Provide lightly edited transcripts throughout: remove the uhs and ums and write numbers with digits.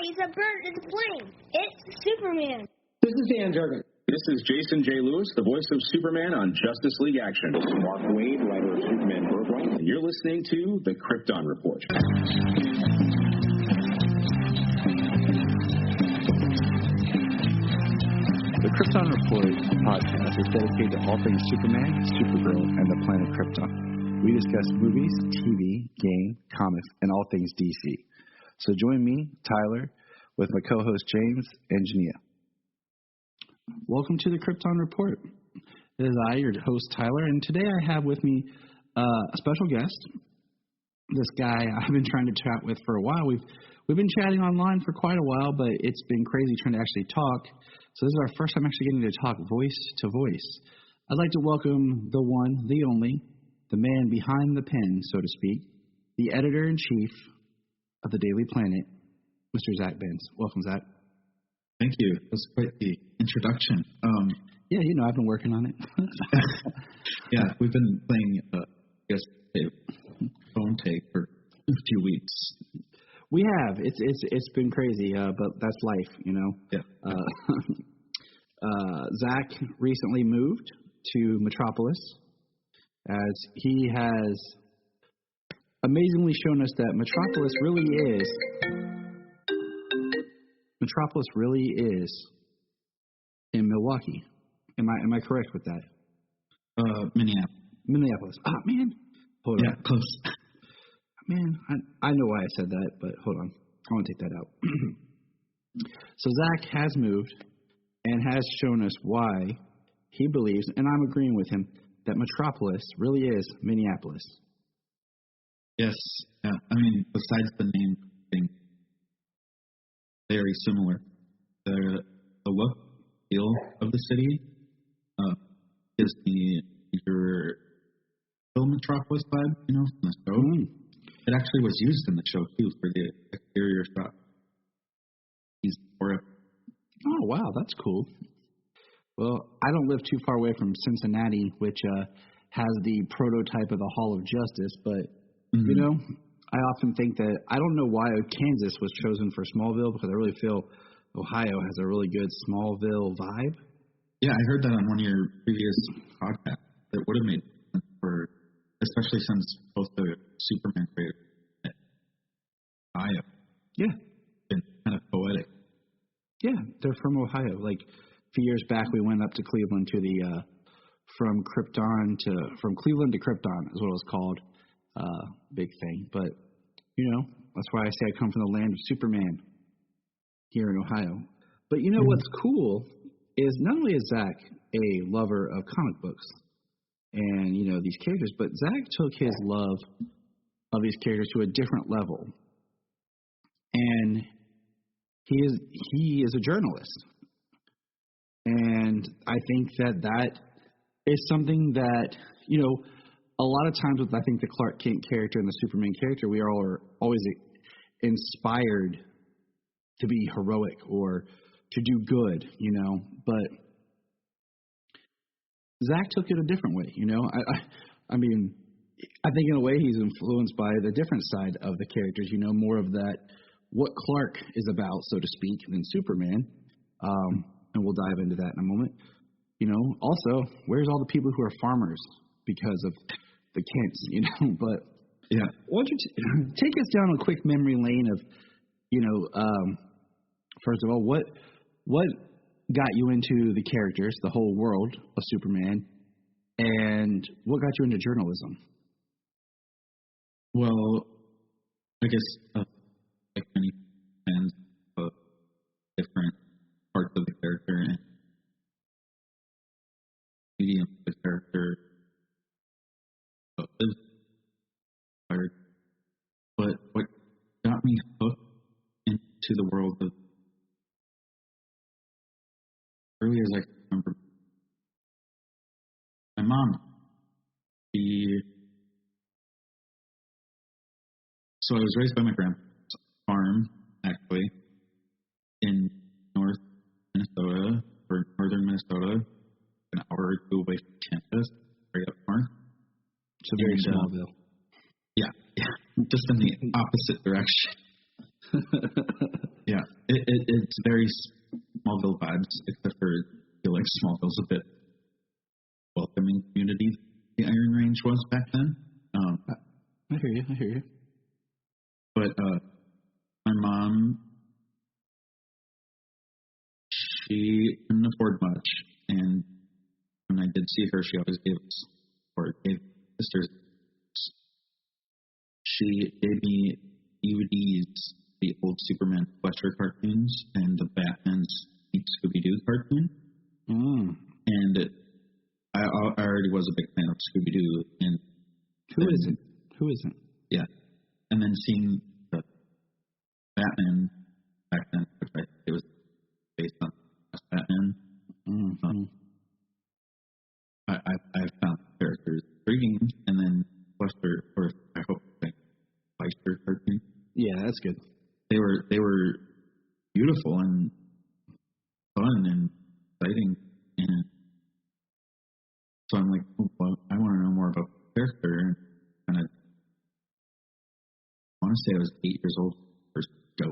it's a bird, it's a plane. It's Superman. This is Dan Jurgen. This is Jason J. Lewis, the voice of Superman on Justice League Action. This is Mark Wade, writer of Superman Birthright. And you're listening to The Krypton Report. The Krypton Report podcast is dedicated to all things Superman, Supergirl, and the planet Krypton. We discuss movies, TV, game, comics, and all things DC. So join me, Tyler, with my co-host James and Jania. Welcome to the Krypton Report. It is I, your host Tyler, and today I have with me a special guest. This guy I've been trying to chat with for a while. We've been chatting online for quite a while, but it's been crazy trying to actually talk. So this is our first time actually getting to talk voice to voice. I'd like to welcome the one, the only, the man behind the pen, so to speak, the editor-in-chief of the Daily Planet, Mr. Zack Benz. Welcome, Zack. Thank you. That's quite the introduction. Yeah, I've been working on it. Yeah, we've been playing, a phone tape for a few weeks. We have. It's been crazy, but that's life, Yeah. Zack recently moved to Metropolis, as he has amazingly shown us that Metropolis really is in Milwaukee. Am I correct with that? Minneapolis. Ah, man. Hold on. Close. Man, I know why I said that, but hold on. I want to take that out. So Zack has moved and has shown us why he believes, and I'm agreeing with him, that Metropolis really is Minneapolis. Yes. Yeah. I mean, besides the name thing, very similar. The look, feel of the city gives me your film Metropolis vibe, from the show. Mm. It actually was used in the show, too, for the exterior shot. Oh, wow, that's cool. Well, I don't live too far away from Cincinnati, which has the prototype of the Hall of Justice, but, I often think that, I don't know why Kansas was chosen for Smallville, because I really feel Ohio has a really good Smallville vibe. Yeah, I heard that on one of your previous podcasts. It would have made sense for, especially since both the Superman creators at Ohio. Yeah. Been kind of poetic. Yeah, they're from Ohio. Like, a few years back, we went up to Cleveland to the, from Cleveland to Krypton is what it was called. Big thing. But, that's why I say I come from the land of Superman here in Ohio. But what's cool is not only is Zack a lover of comic books and, these characters, but Zack took his love of these characters to a different level. And he is a journalist. And I think that is something that, a lot of times with, I think, the Clark Kent character and the Superman character, we are always inspired to be heroic or to do good, but Zack took it a different way, I mean, I think in a way he's influenced by the different side of the characters, more of that, what Clark is about, so to speak, than Superman, and we'll dive into that in a moment. Also, where's all the people who are farmers because of the Kents, but yeah. Why don't you take us down a quick memory lane of, first of all, what got you into the characters, the whole world of Superman, and what got you into journalism? Well, I guess like many fans of different parts of the character and medium of the character is inspired. But what got me hooked into the world of early as I can remember, my mom, so I was raised by my grandpa's farm, actually, in northern Minnesota, an hour or two away from Kansas, right up north. So very Smallville. Yeah, just in the opposite direction. Yeah. It's very Smallville vibes, except for I feel like Smallville's a bit welcoming community. The Iron Range was back then. I hear you. But my mom, she couldn't afford much, and when I did see her, she always gave us, or gave sisters. She gave me DVDs, the old Superman Fletcher cartoons, and the Batman's Scooby-Doo cartoon. And I already was a big fan of Scooby-Doo. And Who isn't? Yeah. And then seeing the Batman back then, which I think it was based on Batman. I found the characters intriguing, and then Fletcher, or I hope Fletcher cartoon. Yeah, that's good. They were beautiful and fun and exciting, and so I'm like, oh, well, I want to know more about the character. And I want to say I was 8 years old when I first go.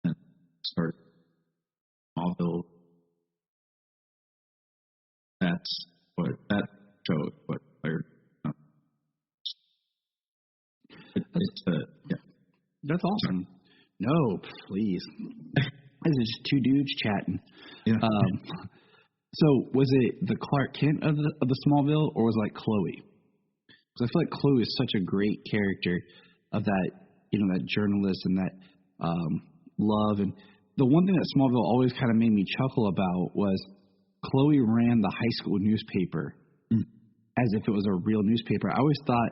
And started Smallville. That show is what fired. Yeah. That's awesome. No, please. This is just two dudes chatting. Yeah. So was it the Clark Kent of the Smallville, or was it like Chloe? Because I feel like Chloe is such a great character of that, that journalist and that love. And the one thing that Smallville always kind of made me chuckle about was Chloe ran the high school newspaper as if it was a real newspaper. I always thought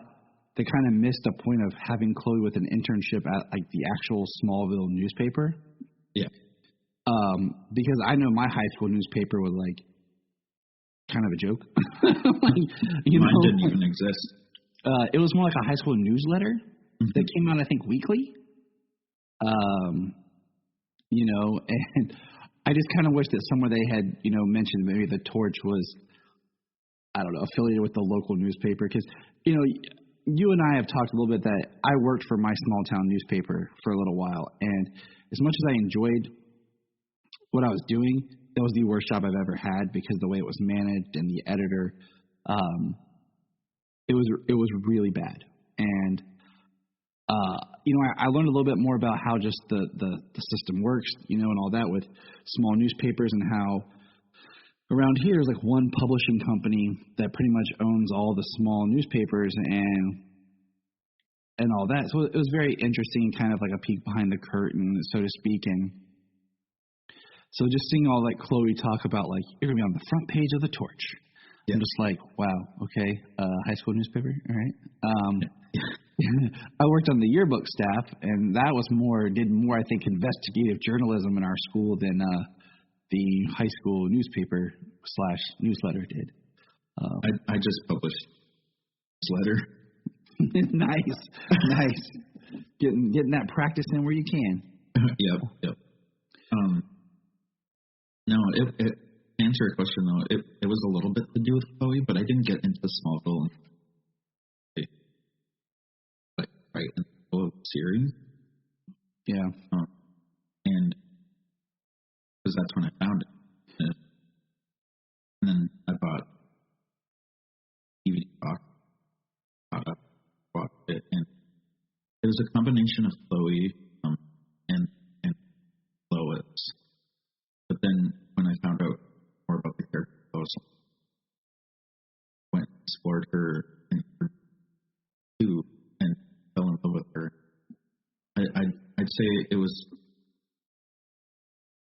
they kind of missed the point of having Chloe with an internship at like the actual Smallville newspaper. Yeah. Because I know my high school newspaper was like kind of a joke. Mine didn't even exist. It was more like a high school newsletter that came out, I think, weekly. And I just kind of wish that somewhere they had, mentioned maybe the Torch was, I don't know, affiliated with the local newspaper. Because, you and I have talked a little bit that I worked for my small town newspaper for a little while. And as much as I enjoyed what I was doing, that was the worst job I've ever had because the way it was managed and the editor, it was really bad. And I learned a little bit more about how just the system works, and all that with small newspapers, and how around here is like one publishing company that pretty much owns all the small newspapers and all that. So it was very interesting, kind of like a peek behind the curtain, so to speak. And so just seeing all like Chloe talk about like, you're gonna be on the front page of the Torch. Yeah. I'm just like, wow, okay, high school newspaper, all right. I worked on the yearbook staff, and that was did more, I think, investigative journalism in our school than the high school newspaper / newsletter did. I just published newsletter. Nice. Getting that practice in where you can. Yep. No, it answer your question though. It was a little bit to do with Chloe, but I didn't get into Smallville right in the whole series. Yeah. And because that's when I found it. And then I bought DVD box, bought it, and it was a combination of Chloe and Lois. But then when I found out more about the character of Lois, went and explored her in her too, and fell in love with her. I'd say it was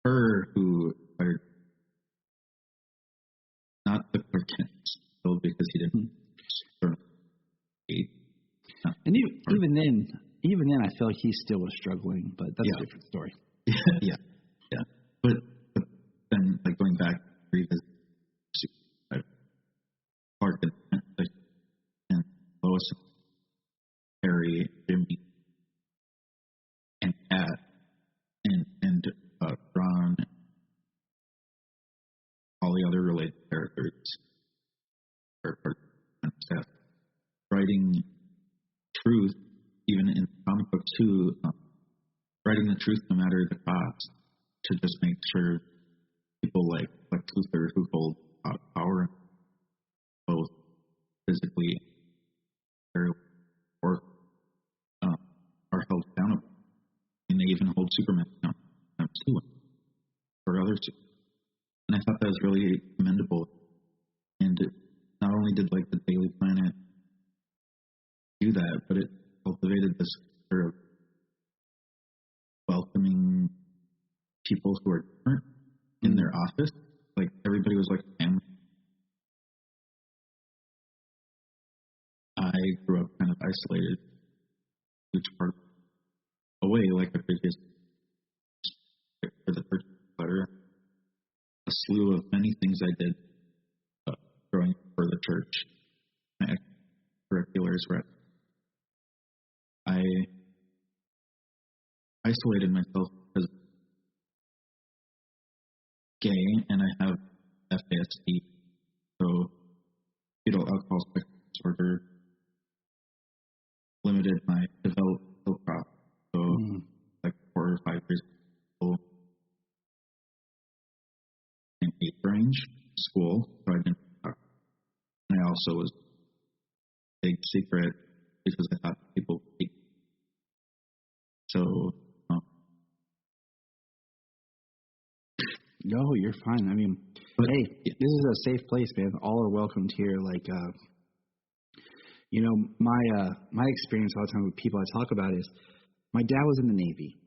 her who inspired, not the Clark Kent, because he didn't sort of hate. And even then, I feel like he still was struggling, but that's a different story. Yeah. But then, like going back, revisit Clark and Lois, Harry, Jimmy, and Kat, and Ron, all the other related characters, or staff, writing truth even in comic book too, writing the truth no matter the cost, to just make sure people like Luthor, who hold power both physically or are held accountable. And they even hold Superman accountable too, or others too. And I thought that was really commendable. And it not only did like the Daily Planet do that, but it cultivated this culture of welcoming people who are different in their office. Like everybody was like family. I grew up kind of isolated, which part away, like a previous for the first letter, a slew of many things I did growing up for the church. My extracurriculars were. I isolated myself because gay, and I have FASD, so fetal alcohol spectrum disorder limited my developmental crop. So like 4 or 5 years old in 8th range school, so I didn't talk. And I also was a big secret because I thought people would hate me. So no, you're fine. I mean, but, hey, this is a safe place, man. All are welcomed here. Like, my experience all the time with people I talk about is my dad was in the Navy,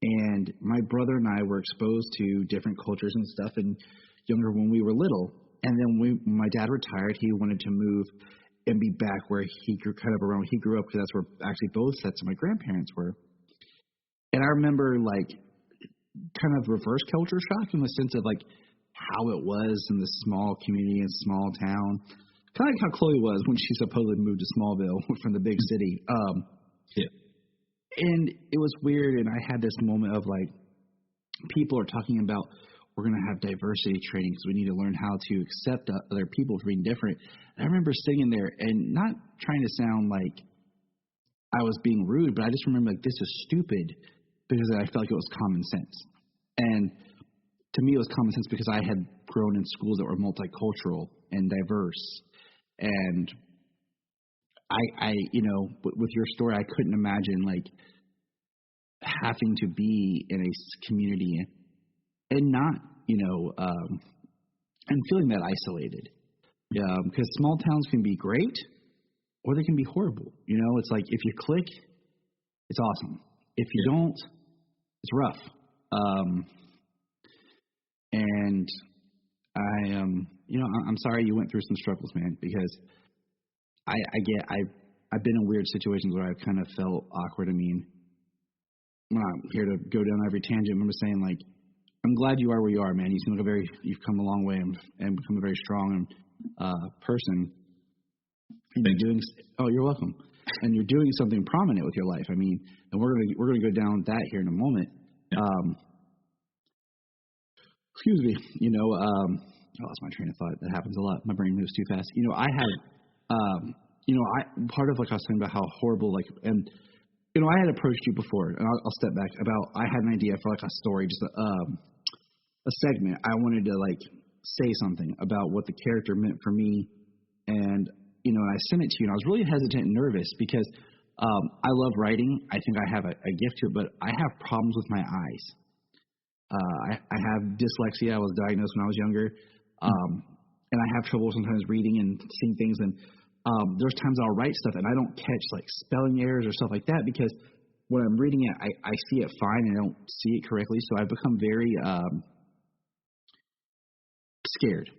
and my brother and I were exposed to different cultures and stuff and younger when we were little. And then when my dad retired, he wanted to move and be back where he grew kind of around. He grew up because that's where actually both sets of my grandparents were. And I remember like kind of reverse culture shock in the sense of like how it was in the small community and small town. Kind of like how Chloe was when she supposedly moved to Smallville from the big city. Yeah. And it was weird, and I had this moment of like, people are talking about we're going to have diversity training because we need to learn how to accept other people for being different. And I remember sitting there and not trying to sound like I was being rude, but I just remember like, this is stupid, because I felt like it was common sense. And to me, it was common sense because I had grown in schools that were multicultural and diverse. And I with your story, I couldn't imagine like having to be in a community and not, and feeling that isolated. Because small towns can be great or they can be horrible. It's like if you click, it's awesome. If you don't, it's rough. And I I'm sorry you went through some struggles, man, because I've been in weird situations where I've kind of felt awkward. I mean, I'm not here to go down every tangent. I'm just saying, like, I'm glad you are where you are, man. You seem like you've come a long way and become a very strong person. And you're welcome. And you're doing something prominent with your life. I mean, and we're gonna go down that here in a moment. Excuse me. I lost my train of thought. That happens a lot. My brain moves too fast. I had, part of like I was talking about how horrible, like, and I had approached you before, and I'll step back about. I had an idea for like a story, just a segment. I wanted to like say something about what the character meant for me, and I sent it to you, and I was really hesitant and nervous because I love writing. I think I have a gift to it, but I have problems with my eyes. I have dyslexia. I was diagnosed when I was younger, and I have trouble sometimes reading and seeing things. And there's times I'll write stuff and I don't catch like spelling errors or stuff like that because when I'm reading it, I see it fine and I don't see it correctly. So I've become very scared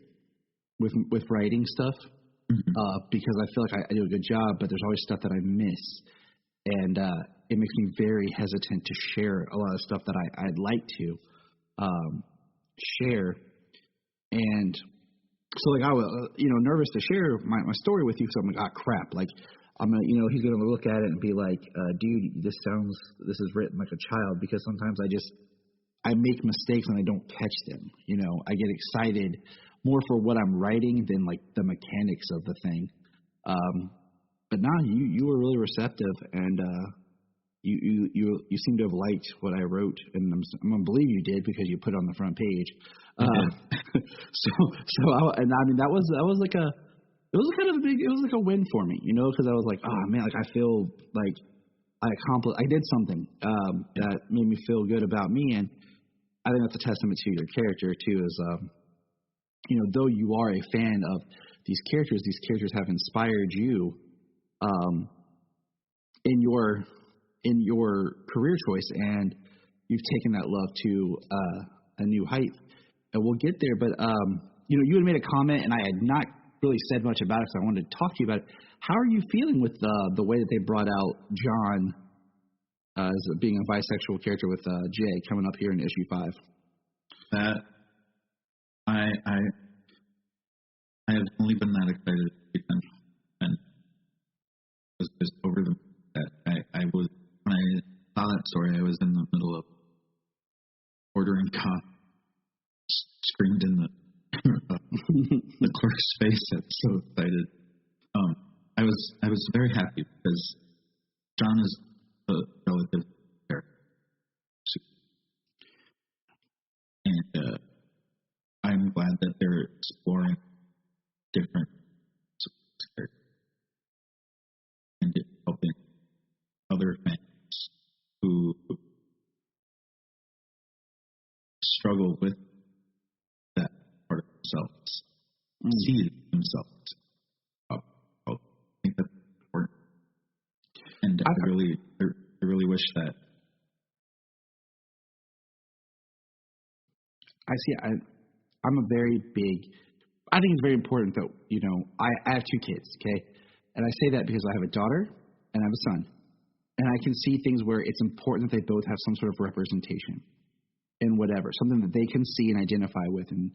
with writing stuff. Because I feel like I do a good job, but there's always stuff that I miss, and it makes me very hesitant to share a lot of stuff that I'd like to share. And so, like, I was, nervous to share my story with you. So I'm like, ah, crap. Like, I'm gonna, he's gonna look at it and be like, dude, this is written like a child. Because sometimes I make mistakes and I don't catch them. I get excited more for what I'm writing than like the mechanics of the thing. But now you were really receptive, and you seem to have liked what I wrote, and I'm gonna believe you did because you put it on the front page. That was like it was kind of it was like a win for me, because I was like, oh man, like I feel like I accomplished, I did something that made me feel good about me, and I think that's a testament to your character too. Is though you are a fan of these characters have inspired you in your career choice, and you've taken that love to a new height. And we'll get there, but you had made a comment, and I had not really said much about it, so I wanted to talk to you about it. How are you feeling with the way that they brought out John as being a bisexual character with Jay coming up here in issue 5? That I have only been that excited and was just over the that I was when I saw that story. I was in the middle of ordering coffee, screamed in the clerk's face. I was so excited. I was very happy because John is a relative character, and I'm glad that they're exploring different characters and helping other fans who struggle with that part of themselves, see themselves. I think that's important, and I really wish that. I'm a very big. I think it's very important that I have 2 kids, okay, and I say that because I have a daughter and I have a son, and I can see things where it's important that they both have some sort of representation in whatever, something that they can see and identify with, and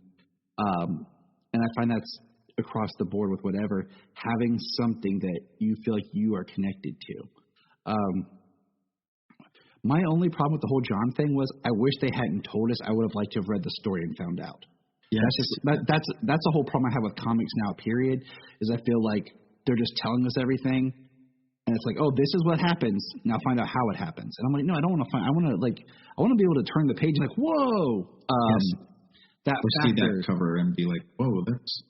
I find that's across the board with whatever, having something that you feel like you are connected to. My only problem with the whole John thing was I wish they hadn't told us. I would have liked to have read the story and found out. Yeah, that's a whole problem I have with comics now. Period. Is I feel like they're just telling us everything, and it's like, oh, this is what happens. Now find out how it happens. And I'm like, no, I don't want to find. I want to be able to turn the page and like, whoa. That or see that cover and be like, whoa, that's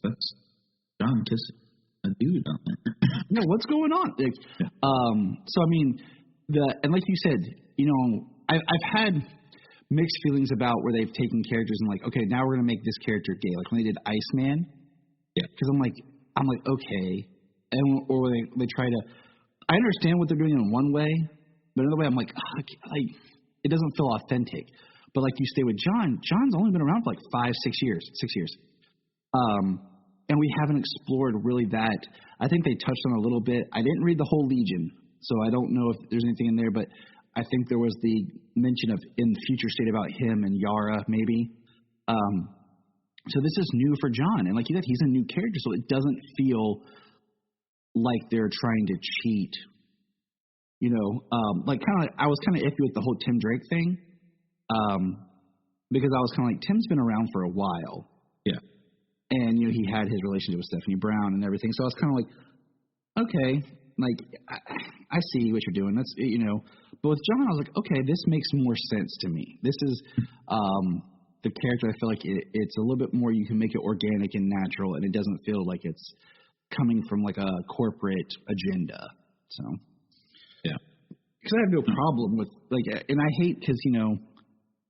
John kissing a dude on there. No, what's going on? Like, so I mean, and like you said, I've had mixed feelings about where they've taken characters and like, okay, now we're gonna make this character gay. Like when they did Iceman, because I'm like, okay, and or they try to. I understand what they're doing in one way, but another way, I'm like, it doesn't feel authentic. But like you stay with John. John's only been around for like 5-6 years. 6 years. And we haven't explored really that. I think they touched on a little bit. I didn't read the whole Legion, so I don't know if there's anything in there, but I think there was the mention of in the future state about him and Yara, maybe. So this is new for John. And like you said, he's a new character, so it doesn't feel like they're trying to cheat. I was kind of iffy with the whole Tim Drake thing. Because I was kind of like, Tim's been around for a while. Yeah. And, he had his relationship with Stephanie Brown and everything. So I was kind of like, okay, like, I see what you're doing. That's, but with John, I was like, okay, this makes more sense to me. This is the character. I feel like it's a little bit more, you can make it organic and natural, and it doesn't feel like it's coming from like a corporate agenda. So, yeah. Because I have no problem with, like, and I hate because,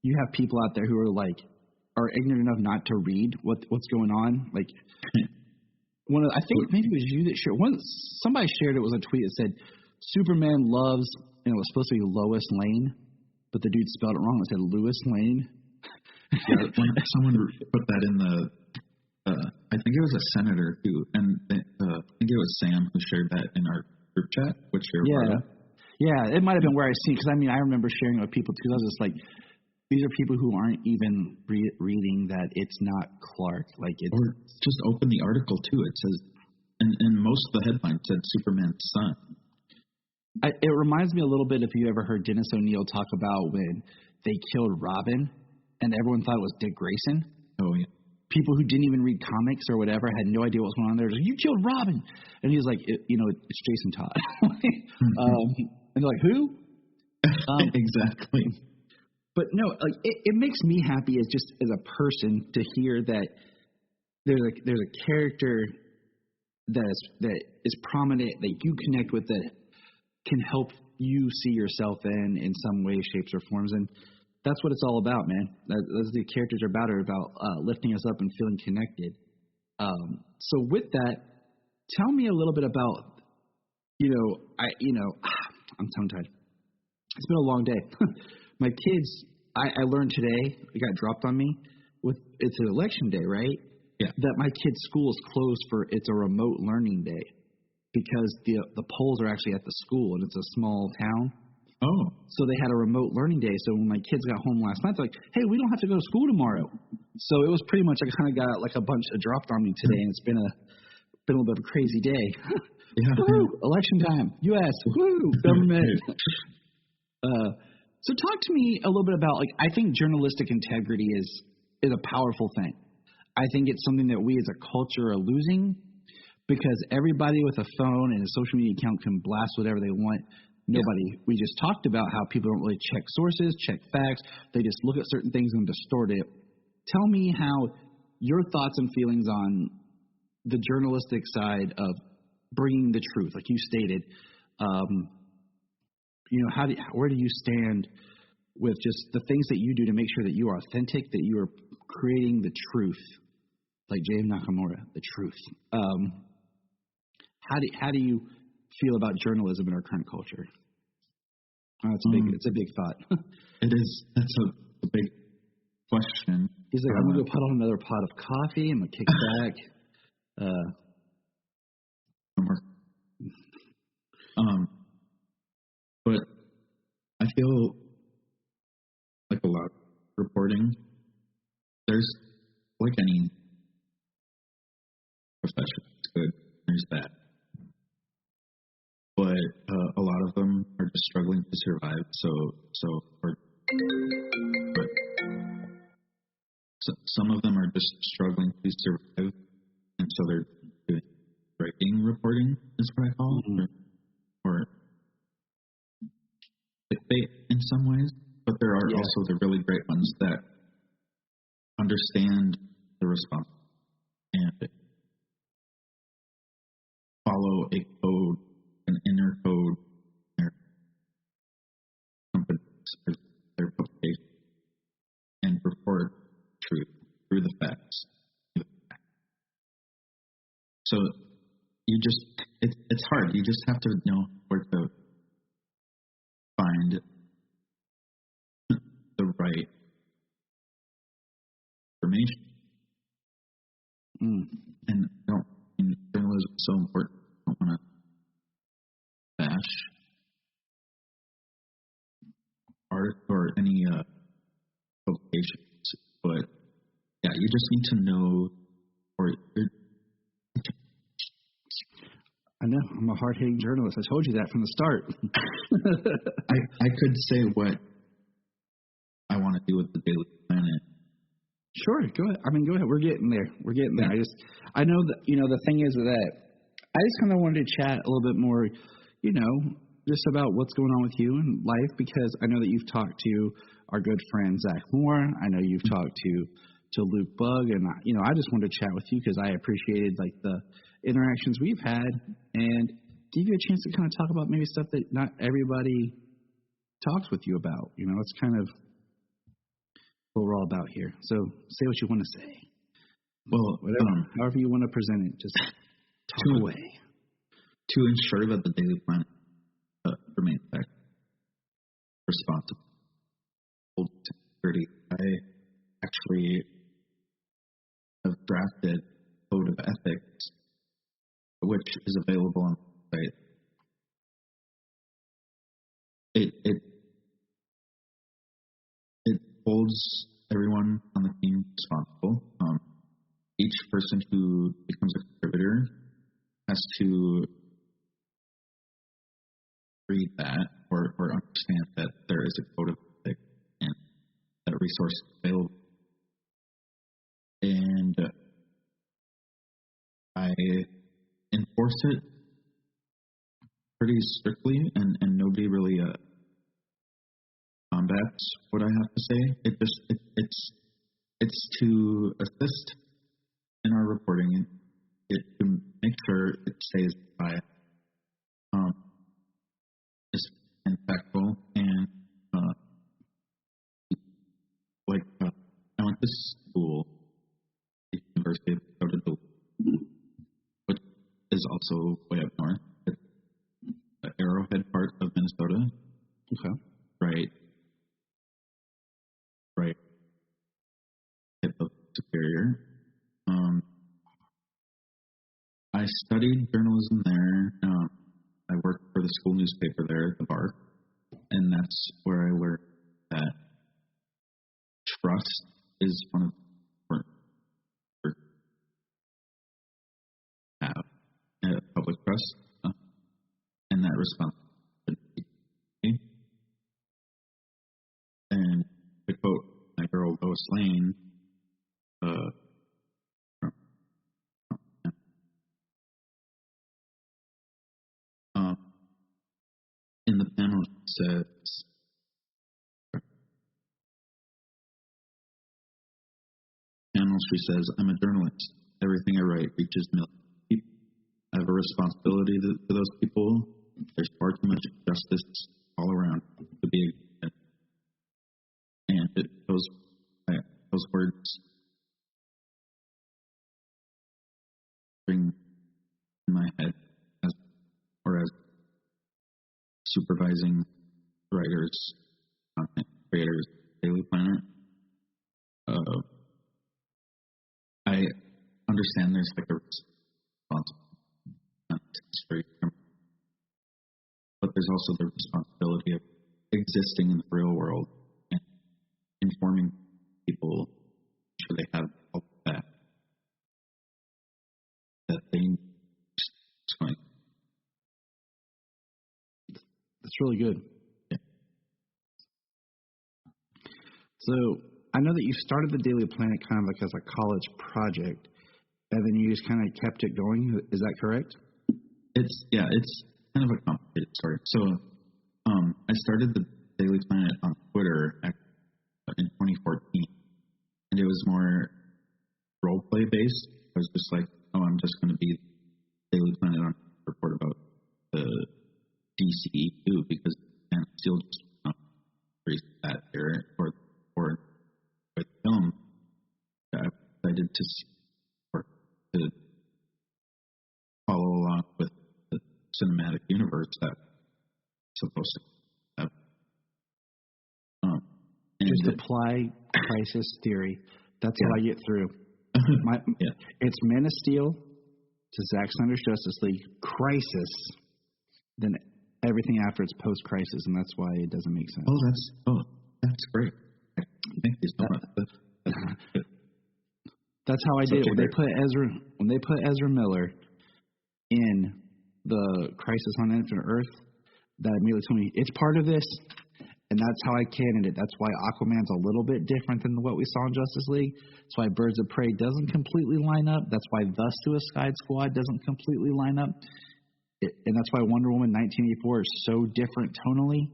you have people out there who are ignorant enough not to read what's going on. Like, I think maybe it was you that shared. Somebody shared it was a tweet that said, Superman loves, it was supposed to be Lois Lane, but the dude spelled it wrong. It said Lewis Lane. Yeah, someone put that in the, I think it was a senator who, and I think it was Sam who shared that in our group chat, which you're part of. Yeah, it might have been where I seen, because I remember sharing it with people too. I was just like, these are people who aren't even reading that it's not Clark. Like, it's, or just open the article too. It says, and most of the headlines said Superman's son. It reminds me a little bit if you ever heard Dennis O'Neil talk about when they killed Robin, and everyone thought it was Dick Grayson. Oh yeah. People who didn't even read comics or whatever had no idea what was going on there. Like, you killed Robin, and he was like, it's Jason Todd. And they're like, who? Exactly. But no, like it makes me happy as a person to hear that there's a character that is prominent that you connect with that can help you see yourself in some way, shapes, or forms, and that's what it's all about, man. That's the characters are about lifting us up and feeling connected. So with that, tell me a little bit about, I'm tongue-tied. It's been a long day. My kids, I learned today, it got dropped on me, it's an election day, right? Yeah. That my kid's school is closed it's a remote learning day because the polls are actually at the school and it's a small town. Oh. So they had a remote learning day. So when my kids got home last night, they're like, hey, we don't have to go to school tomorrow. So it was pretty much, I kind of got like a bunch of dropped on me today, and it's been a little bit of a crazy day. Yeah. Woo, election time, U.S., woo, government. So talk to me a little bit about, like, I think journalistic integrity is a powerful thing. I think it's something that we as a culture are losing because everybody with a phone and a social media account can blast whatever they want. Nobody. We just talked about how people don't really check sources, check facts. They just look at certain things and distort it. Tell me how your thoughts and feelings on the journalistic side of bringing the truth, like you stated. Where do you stand with just the things that you do to make sure that you are authentic, that you are creating the truth, like James Nakamura, the truth. How do you feel about journalism in our current culture? It's a big thought. It is. That's a big question. He's like, I'm gonna go put on another pot of coffee. I'm gonna kick back. But I feel like a lot of reporting. There's like any profession, it's good. There's bad. But a lot of them are just struggling to survive. Some of them are just struggling to survive, and so they're doing breaking reporting, is what I call it, or clickbait in some ways. But there are also the really great ones that understand the response and follow a code, an inner code, their companies, their publication, and report truth through the facts. So it's hard. You just have to know where to find the right information. And journalism is so important. I don't want to bash art or any publications, but yeah, you just need to know. I know. I'm a hard-hitting journalist. I told you that from the start. I could say what I want to do with the Daily Planet. Sure, go ahead. Go ahead. We're getting there. Yeah. I know that, the thing is that I just kind of wanted to chat a little bit more, just about what's going on with you in life, because I know that you've talked to our good friend Zach Moore. I know you've talked to Luke Bug, and I just wanted to chat with you because I appreciated like the interactions we've had and give you a chance to kind of talk about maybe stuff that not everybody talks with you about. It's kind of what we're all about here. So say what you want to say. Well, however you want to present it, just talk away. To ensure that the Daily Planet remains responsible to security, I actually have drafted a code of ethics, which is available on the site. It holds everyone on the team responsible. Each person who becomes a contributor has to read that or understand that there is a code of ethics and that resource is available. And I enforce it pretty strictly, and nobody really That's what I have to say. It's to assist in our reporting. It to make sure it stays by is impactful and I went to school at the University of Minnesota, which is also way up north. It's the Arrowhead part of Minnesota. Okay. Right. Tip of Superior. I studied journalism there. I worked for the school newspaper there at the bar, and that's where I learned that trust is one of the important have public trust, and that responsibility. And to quote my girl Lois Lane, in the panel says, she says, I'm a journalist. Everything I write reaches millions of people. I have a responsibility to those people. There's far too much injustice all around to be ignored. And those words bring in my head as supervising writers, content creators, Daily Planet. I understand there's like a responsibility, but there's also the responsibility of existing in the real world and informing people so they have all that they need. That's really good. Yeah. So I know that you started the Daily Planet kind of like as a college project, and then you just kind of kept it going. Is that correct? It's kind of a complicated story. So I started the Daily Planet on Twitter in 2014, and it was more role play based. I was just like, I'm just going to be Daily Planet on report about the DCEU because I'm still just that here or with film. I decided to follow along with the cinematic universe that's supposed to have. Just apply crisis theory. That's what I get through. It's Man of Steel to Zack Snyder's Justice League, crisis, then everything after it's post-crisis, and that's why it doesn't make sense. That's great. Thank you so much. That's how I did it. When they put Ezra Miller in the Crisis on Infinite Earth, that immediately told me it's part of this, and that's how I cannoned it. That's why Aquaman's a little bit different than what we saw in Justice League. That's why Birds of Prey doesn't completely line up. That's why The Suicide Squad doesn't completely line up. And that's why Wonder Woman 1984 is so different tonally.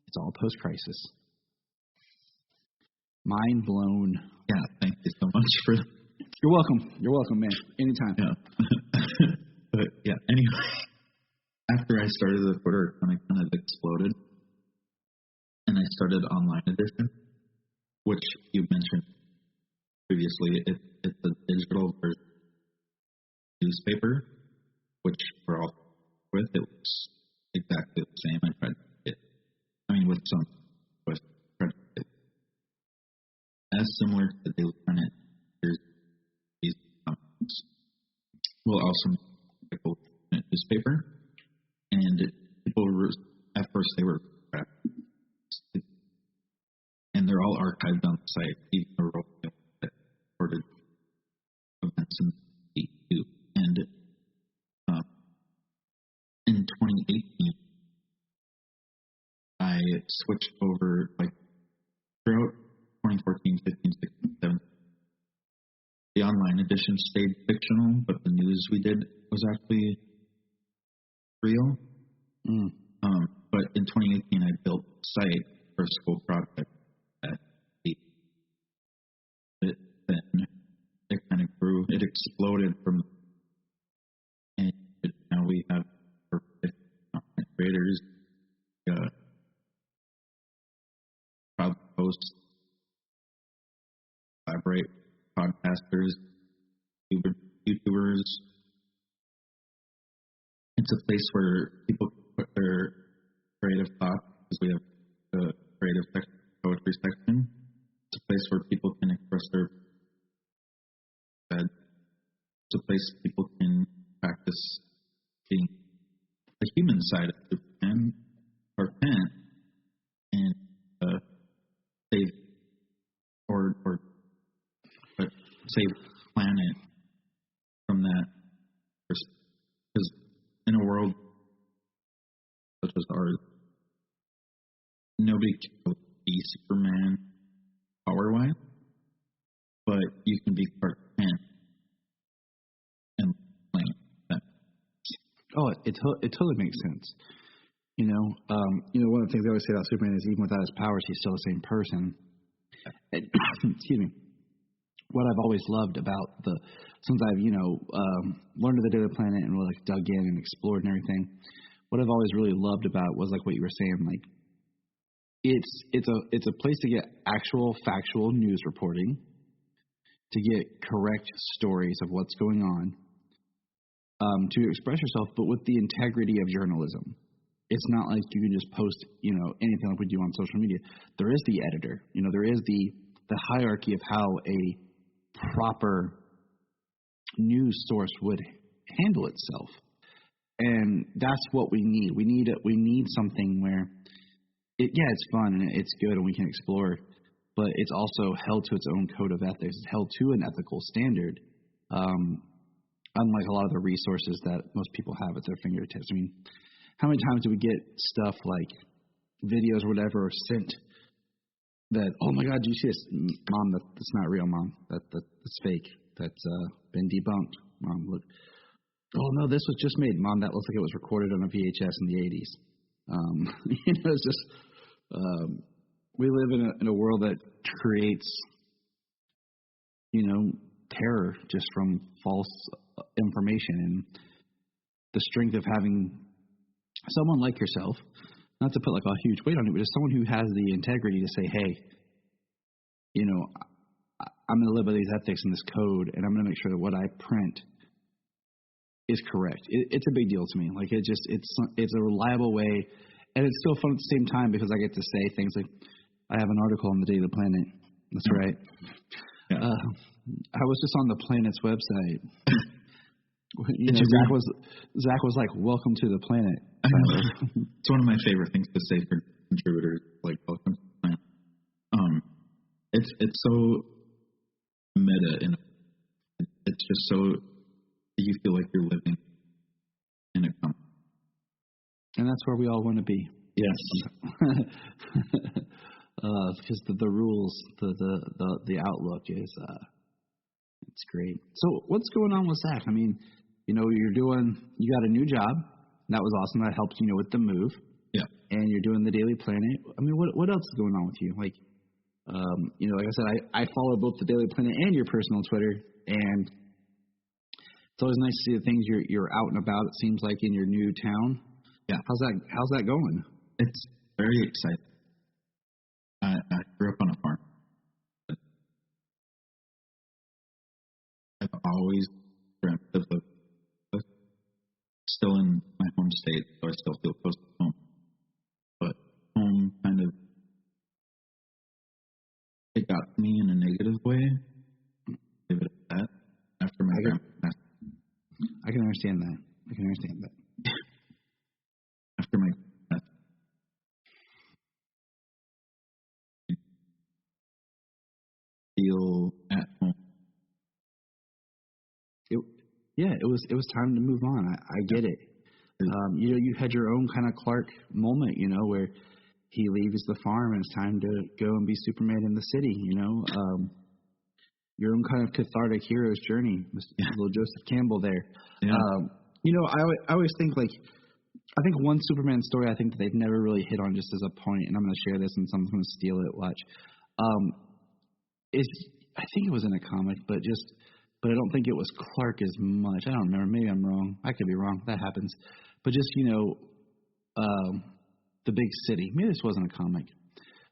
It's all post-crisis. Mind blown. Yeah, thank you so much for that. You're welcome. You're welcome, man. Anytime. Yeah. But yeah, anyway, after I started the Twitter, it kind of exploded. And I started online edition, which you mentioned previously. It's a digital version newspaper, which we're all with. It was exactly the same. I tried it. With it. As similar to the Daily Planet, there's these will also make a newspaper, and people were, at first they were, and they're all archived on the site, even the role that recorded events in the EU. And in 2018, I switched over, throughout 2014, 15, 16, 17. The online edition stayed fictional, but the news we did was actually real. But in 2018, I built a site for a school project, exploded from, and now we have our content creators, proud hosts, collaborate, podcasters, YouTubers. It's a place where people put their creative thoughts, because we have the creative section, poetry section. It's a place where people can express their. It's a place people can practice being the human side of Superman, or repent, and save or save the planet from that. Because in a world such as ours, nobody can be Superman power-wise, but you can be Clark Kent and playing that. Oh, it totally makes sense. One of the things I always say about Superman is even without his powers, he's still the same person. And, excuse me. What I've always loved about since I've learned of the Daily Planet and really dug in and explored and everything, what I've always really loved about it was like what you were saying, like it's a place to get actual factual news reporting, to get correct stories of what's going on, to express yourself, but with the integrity of journalism. It's not like you can just post, anything like we do on social media. There is the editor, there is the hierarchy of how a proper news source would handle itself. And that's what we need. We need something where it's fun and it's good and we can explore, but it's also held to its own code of ethics. It's held to an ethical standard. Unlike a lot of the resources that most people have at their fingertips. I mean, how many times do we get stuff like videos or whatever sent that, oh my God, do you see this? Mom, that's not real, Mom. That's fake. That's been debunked. Mom, look. Oh no, this was just made. Mom, that looks like it was recorded on a VHS in the 80s. It's just, we live in a world that creates, terror just from false information, and the strength of having someone like yourself, not to put like a huge weight on it, but just someone who has the integrity to say, hey, I'm going to live by these ethics and this code, and I'm going to make sure that what I print is correct. It's a big deal to me. Like it's a reliable way, and it's still fun at the same time because I get to say things like, I have an article on the Daily Planet. That's right. Yeah. I was just on the Planet's website. Zach was like, "Welcome to the Planet." It's one of my favorite things to say for contributors, like "Welcome to the Planet." It's so meta, and it's just so you feel like you're living in a company. And that's where we all want to be. Yes. Because the rules, the outlook is it's great. So what's going on with Zach? I mean, you got a new job. That was awesome. That helped, with the move. Yeah. And you're doing the Daily Planet. I mean, what else is going on with you? Like, like I said, I follow both the Daily Planet and your personal Twitter, and it's always nice to see the things you're out and about. It seems like in your new town. Yeah. How's that going? It's very exciting. I grew up on a farm. I've always dreamt of still in my home state, so I still feel close to home. But home kind of, it got me in a negative way. Leave it at that. After my grandma passed. I can understand that. After my feel at home. It was time to move on. I get it. You had your own kind of Clark moment, where he leaves the farm and it's time to go and be Superman in the city. Your own kind of cathartic hero's journey, little Joseph Campbell there. Yeah. I always think I think one Superman story I think that they've never really hit on just as a point, and I'm going to share this and someone's going to steal it. Watch. I think it was in a comic, but but I don't think it was Clark as much. I don't remember. Maybe I'm wrong. I could be wrong. That happens. But just, the big city. Maybe this wasn't a comic,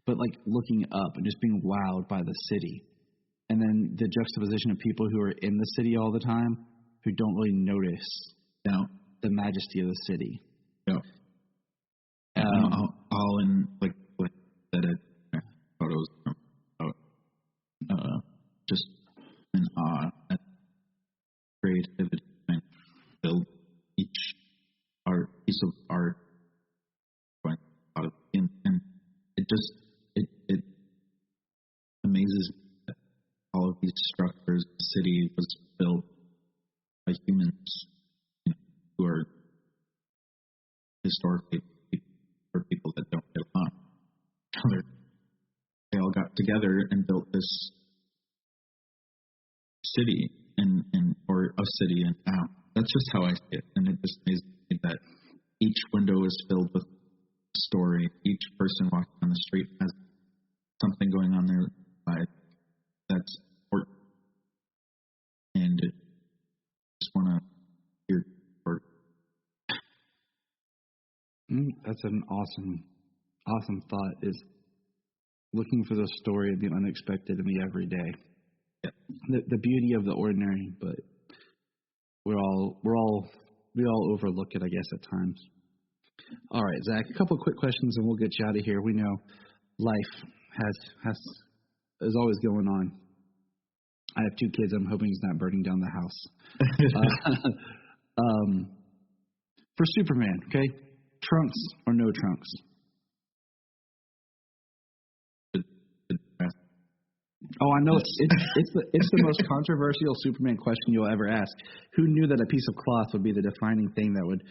but like looking up and just being wowed by the city. And then the juxtaposition of people who are in the city all the time who don't really notice the majesty of the city. Yeah. All in like that photos from just in awe at creativity and build each piece of art going out of and it amazes me that all of these structures, the city was built by humans who are historically for people that don't get along. They all got together and built this city or a city, and that's just how I see it. And it just amazes me that each window is filled with story. Each person walking on the street has something going on their life that's important, and I just want to hear work. That's an awesome thought, is looking for the story of the unexpected and the everyday. Yeah. The beauty of the ordinary, but we all overlook it, I guess, at times. All right, Zach, a couple of quick questions and we'll get you out of here. We know life is always going on. I have 2 kids. I'm hoping he's not burning down the house. For Superman, okay? Trunks or no trunks? Oh, I know. It's the most controversial Superman question you'll ever ask. Who knew that a piece of cloth would be the defining thing that would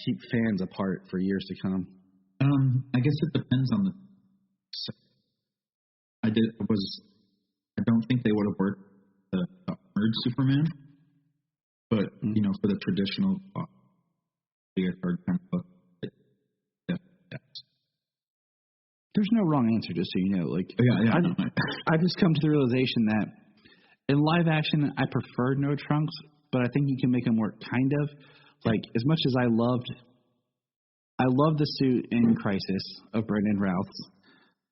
keep fans apart for years to come? I guess it depends on I don't think they would have worked the armored Superman, but for the traditional cloth, the third kind of look, there's no wrong answer, just so you know. Like, I've just come to the realization that in live action, I prefer no trunks, but I think you can make them work kind of. Like, as much as I loved the suit in Crisis of Brandon Routh's,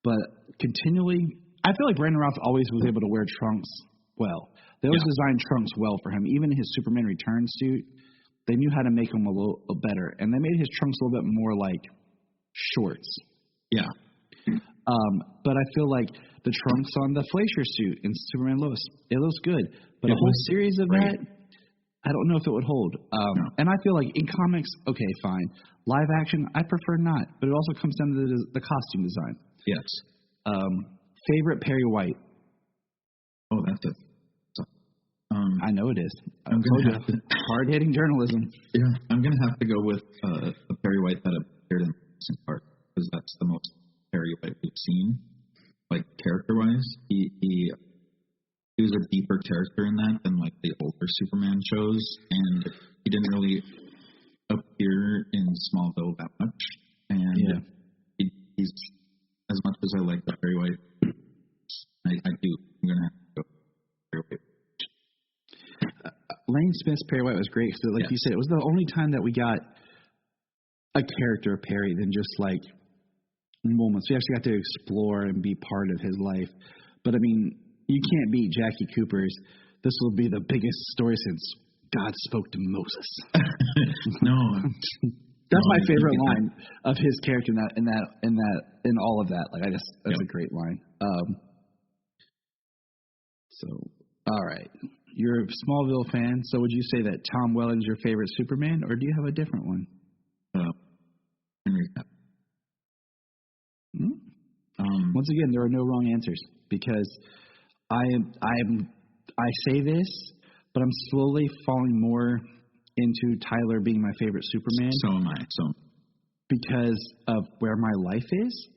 but continually, I feel like Brandon Routh always was able to wear trunks well. They always designed trunks well for him. Even his Superman Returns suit, they knew how to make them a little better, and they made his trunks a little bit more like shorts. Yeah. But I feel like the trunks on the Fleischer suit in Superman Lois, it looks good. But a whole series of that, I don't know if it would hold. And I feel like in comics, okay, fine. Live action, I prefer not. But it also comes down to the costume design. Yes. Favorite Perry White? Oh, that's it. I know it is. I'm going to have to hard-hitting journalism. Yeah, I'm going to have to go with the Perry White that appeared in Missing Part, because that's the most Perry White we've seen, like character-wise. He was a deeper character in that than like the older Superman shows, and he didn't really appear in Smallville that much. And he's, as much as I like the Perry White, I do. I'm gonna have to go Perry White. Lane Smith's Perry White was great because, like you said, it was the only time that we got a character of Perry than just like moments. We actually got to explore and be part of his life. But I mean, you can't beat Jackie Cooper's. This will be the biggest story since God spoke to Moses. No, that's my favorite line of his character in all of that. Like, that's a great line. So, all right, you're a Smallville fan. So, would you say that Tom Welling's your favorite Superman, or do you have a different one? Henry. Once again, there are no wrong answers because I say this, but I'm slowly falling more into Tyler being my favorite Superman. So am I. Because of where my life is,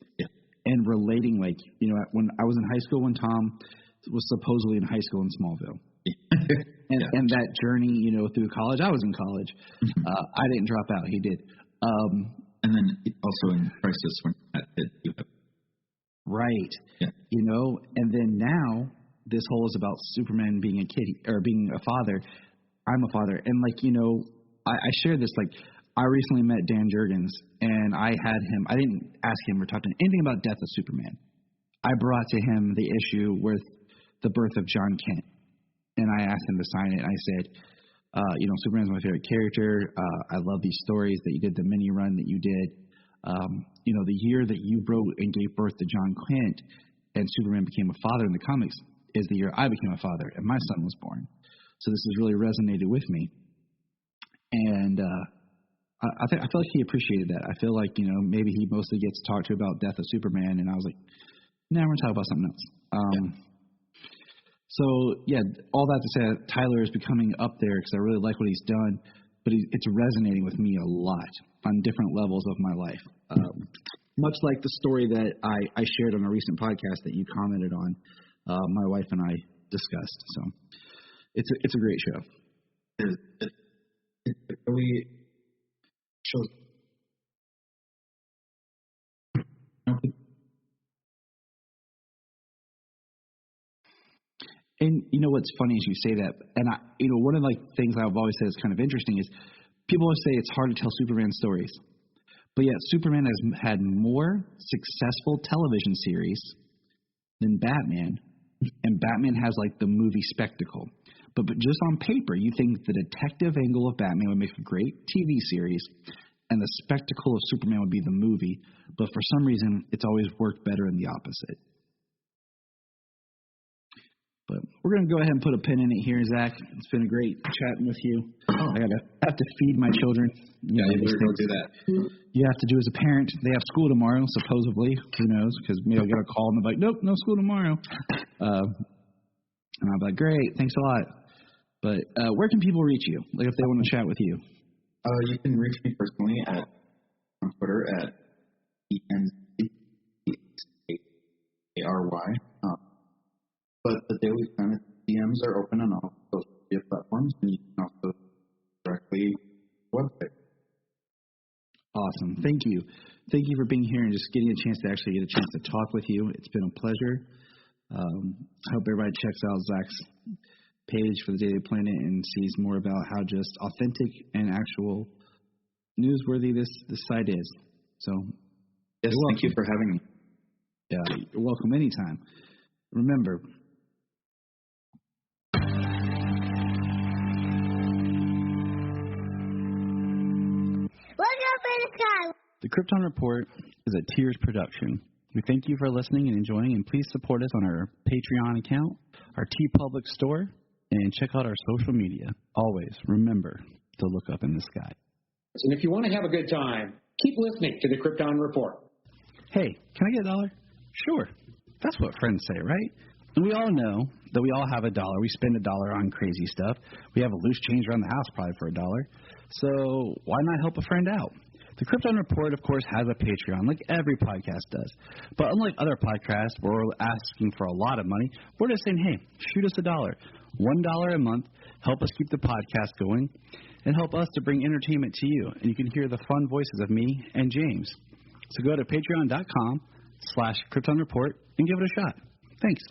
and relating, like, when I was in high school, when Tom was supposedly in high school in Smallville, and that journey, through college, I was in college. I didn't drop out; he did. And then also in Crisis when that did. Right. Yeah. And then now this whole is about Superman being a kid or being a father. I'm a father, and like I shared this. Like I recently met Dan Jurgens, and I had him. I didn't ask him or talk to him anything about Death of Superman. I brought to him the issue with the birth of John Kent, and I asked him to sign it. And I said, Superman's my favorite character. I love these stories that you did, the mini run that you did. The year that you wrote and gave birth to John Kent and Superman became a father in the comics is the year I became a father and my son was born. So this has really resonated with me. And I feel like he appreciated that. I feel like, maybe he mostly gets talked to about Death of Superman, and I was like, we're going to talk about something else. So, all that to say, Tyler is becoming up there because I really like what he's done, but it's resonating with me a lot on different levels of my life. Much like the story that I shared on a recent podcast that you commented on, my wife and I discussed. So it's a great show. It really shows. And what's funny is you say that, and one of the things I've always said is kind of interesting is people always say it's hard to tell Superman stories, but yet Superman has had more successful television series than Batman, and Batman has the movie spectacle. But just on paper, you think the detective angle of Batman would make a great TV series, and the spectacle of Superman would be the movie. But for some reason, it's always worked better in the opposite. But we're going to go ahead and put a pin in it here, Zach. It's been a great chatting with you. I have to feed my children. We're going to do that. You have to do as a parent. They have school tomorrow, supposedly. Who knows? Because maybe I'll get a call and they'll be like, nope, no school tomorrow. And I'll be like, great, thanks a lot. But where can people reach you? If they want to chat with you. You can reach me personally on Twitter at BenzZachary. But the Daily Planet DMs are open on all social media platforms, and you can also directly website. Awesome. Thank you. Thank you for being here and just getting a chance to actually get a chance to talk with you. It's been a pleasure. I hope everybody checks out Zach's page for the Daily Planet and sees more about how just authentic and actual newsworthy this site is. So, yes, thank you for having me. Yeah, you're welcome anytime. Remember, the Krypton Report is a Tears production. We thank you for listening and enjoying, and please support us on our Patreon account, our TeePublic store, and check out our social media. Always remember to look up in the sky. And if you want to have a good time, keep listening to the Krypton Report. Hey, can I get $1? Sure. That's what friends say, right? And we all know that we all have $1. We spend $1 on crazy stuff. We have a loose change around the house probably for $1. So why not help a friend out? The Krypton Report, of course, has a Patreon, like every podcast does. But unlike other podcasts where we're asking for a lot of money, we're just saying, hey, shoot us $1. $1 a month, help us keep the podcast going, and help us to bring entertainment to you. And you can hear the fun voices of me and James. So go to patreon.com/Krypton Report and give it a shot. Thanks.